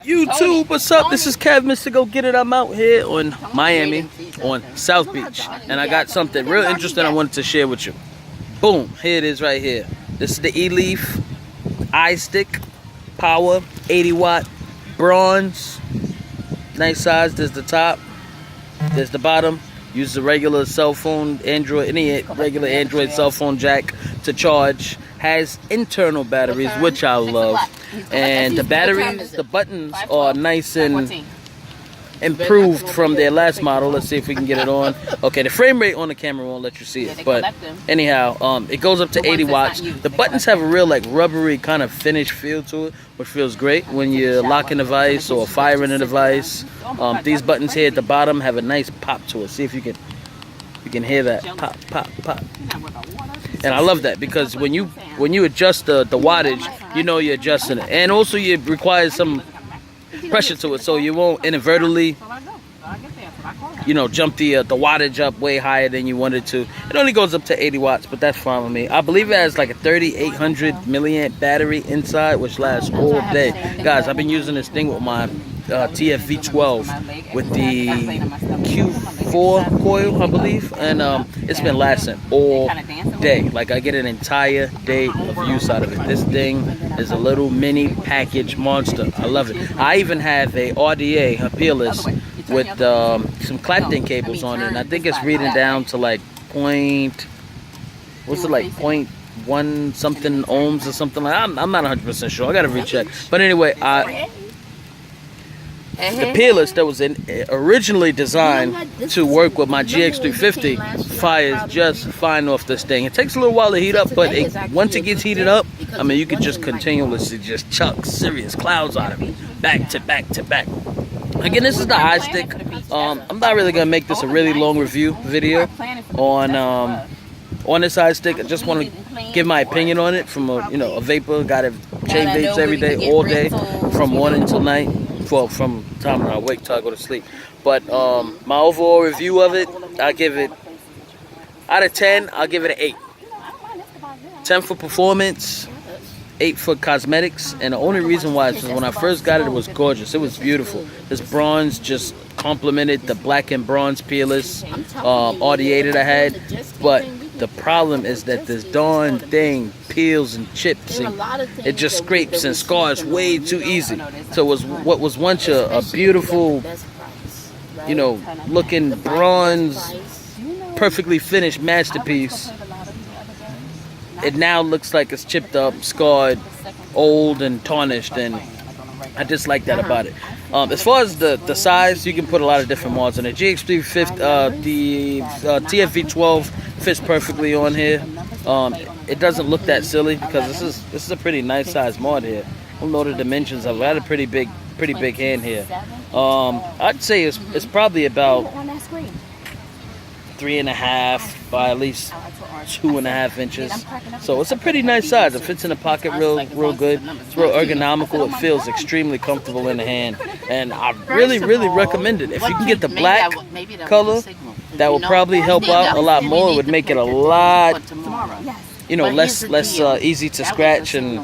YouTube, what's up? This is Kev, Mr. Go Get It. I'm out here on Miami, on South Beach, and I got something real interesting I wanted to share with you. Boom, here it is right here. This is the Eleaf Istick Power 80-watt bronze. Nice size. There's the top, there's the bottom. Use the regular cell phone, Android, any regular Android cell phone jack to charge. Has internal batteries, which I love. And the batteries, the buttons are nice and improved from their last model. Let's see if we can get it on. Okay, the frame rate on the camera won't let you see it, but anyhow, it goes up to 80 watts. The buttons have a real like rubbery kind of finish feel to it, which feels great when you're locking a device or firing a device. These buttons here at the bottom have a nice pop to it. See if you can hear that pop, pop, pop. And I love that because when you adjust the wattage, you know you're adjusting it, and also you require some pressure to it, so you won't inadvertently, you know, jump the wattage up way higher than you wanted to. It only goes up to 80 watts, but that's fine with me. I believe it has like a 3800 milliamp battery inside, which lasts all day. Guys, I've been using this thing with my TFV12 with the Q4 coil, I believe, and it's been lasting all day. Like, I get an entire day of use out of it. This thing is a little mini package monster. I love it. I even have a RDA, a peerless, with some Clapton cables on it, and I think it's reading down to like point, what's it, like 0.1 something ohms or something like that. I'm not 100% sure. I gotta recheck. But anyway, the peerless that was originally designed to work with my GX350 fires just fine off this thing. It takes a little while to heat up, but once it gets heated up, I mean, you can just continuously just chuck serious clouds out of it, back to back to back. Again, this is the Istick. I'm not really gonna make this a really long review video on this Istick. I just want to give my opinion on it from a vapor. Got it chain vapes every day, all day, from morning till night. Well, from the time I wake till I go to sleep. But my overall review of it, I give it, out of 10, I'll give it an 8. 10 for performance, 8 for cosmetics, and the only reason why is because when I first got it, it was gorgeous. It was beautiful. This bronze just complemented the black and bronze peerless RDA that I had, but the problem is that this darn thing peels and chips, and it just scrapes and scars way too easy. So it was what was once a beautiful, looking bronze, perfectly finished masterpiece. It now looks like it's chipped up, scarred, old, and tarnished, and I just like that about it. As far as the size, you can put a lot of different mods on it. GX350, the TFV12 fits perfectly on here. It doesn't look that silly because this is a pretty nice size mod here. I don't know the dimensions of it. I had a pretty big hand here. I'd say it's probably about 3.5 by at least 2.5 inches. So it's a pretty nice size. It fits in the pocket real good. It's real ergonomical. It feels extremely comfortable in the hand, and I really recommend it. If you can get the black color, that will probably help out a lot more. It would make it a lot, less easy to scratch and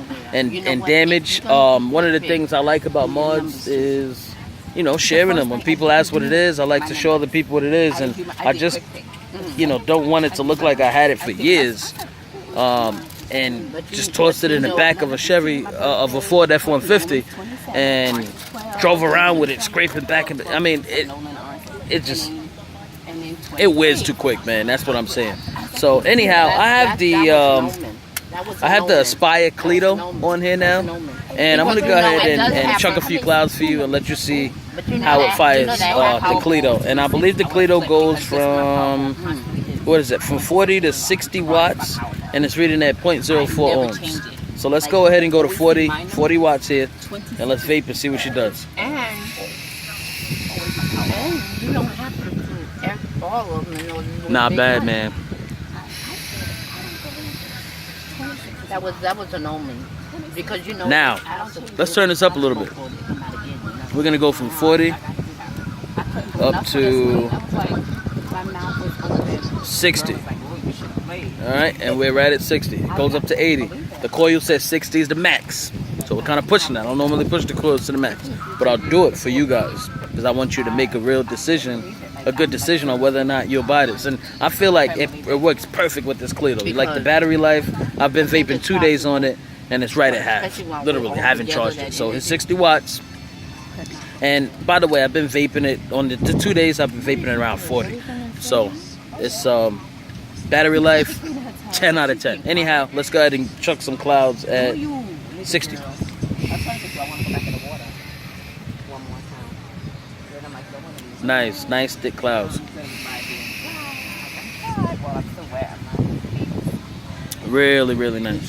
damage. One of the things I like about mods is, sharing them. When people ask what it is, I like to show other people what it is, and I just, don't want it to look like I had it for years, and just tossed it in the back of a Chevy, of a Ford F-150, and drove around with it, scraping back. I mean, it wears too quick, man. That's what I'm saying. So anyhow, I have the Aspire Clito on here now, and I'm gonna go ahead and chuck a few clouds for you and let you see how it fires the Clito. And I believe the Clito goes from, from 40 to 60 watts, and it's reading at 0.04 ohms. So let's go ahead and go to 40 watts here, and let's vape and see what she does. And you don't have to do all of them. Not bad, man. That was an omen, because Now, let's turn this up a little bit. We're gonna go from 40 up to 60. All right, and we're right at 60. It goes up to 80. The coil says 60 is the max. So we're kind of pushing that. I don't normally push the coils to the max, but I'll do it for you guys because I want you to make a real decision, a good decision on whether or not you'll buy this. And I feel like it works perfect with this clear though. Like the battery life, I've been vaping 2 days on it and it's right at half. Literally, I haven't charged it. So it's 60 watts. And by the way, I've been vaping it on the 2 days. I've been vaping it around 40. So it's battery life 10 out of 10. Anyhow, let's go ahead and chuck some clouds at 60. Nice thick clouds. Really nice.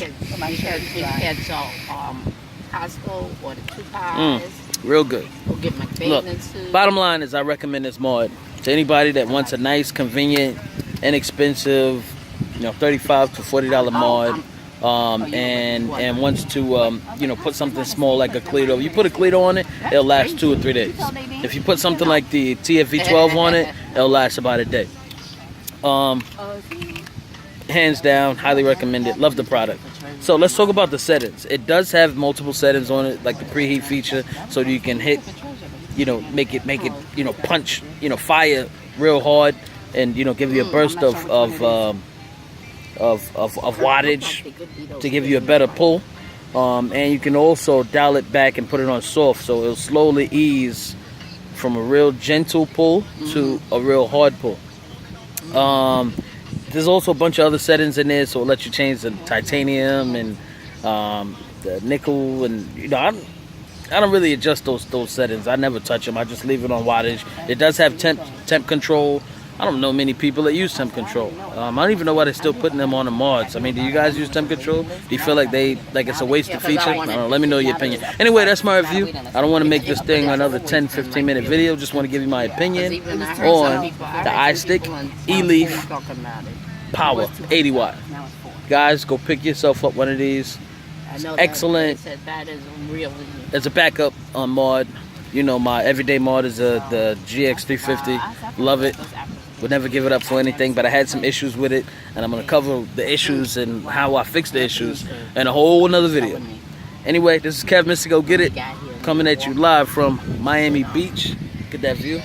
Costco or the 2 pies. Real good. Look, bottom line is I recommend this mod to anybody that wants a nice, convenient, inexpensive, $35 to $40 mod, and wants to, put something small like a Cleto. You put a Cleto on it, it'll last 2 or 3 days. If you put something like the TFV12 on it, it'll last about a day. Hands down, highly recommend it. Love the product. So let's talk about the settings. It does have multiple settings on it, like the preheat feature, so you can hit, make it, punch, fire real hard, and give you a burst of wattage to give you a better pull. And you can also dial it back and put it on soft, so it'll slowly ease from a real gentle pull to a real hard pull. There's also a bunch of other settings in there, so it'll let you change the titanium and the nickel, and I don't really adjust those settings. I never touch them. I just leave it on wattage. It does have temp control. I don't know many people that use temp control. I don't even know why they're still putting them on the mods. I mean, do you guys use temp control? Do you feel like it's a wasted feature? I don't know. Let me know your opinion. Anyway, that's my review. I don't want to make this thing another 10-15 minute video. Just want to give you my opinion on the Istick Eleaf Power 80 watt. Guys, go pick yourself up one of these. It's excellent. It's a backup on mod. My everyday mod is the GX350. Love it. Would never give it up for anything, but I had some issues with it, and I'm going to cover the issues and how I fixed the issues in a whole another video. Anyway, this is Kev Mr. Go Get It, coming at you live from Miami Beach. Get that view.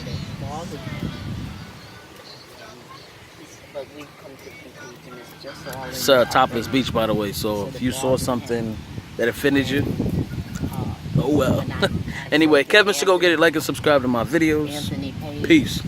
It's Topless Beach, by the way, so if you saw something that offended you, oh well. Anyway, Kev Mr. Go Get It. Like and subscribe to my videos. Peace.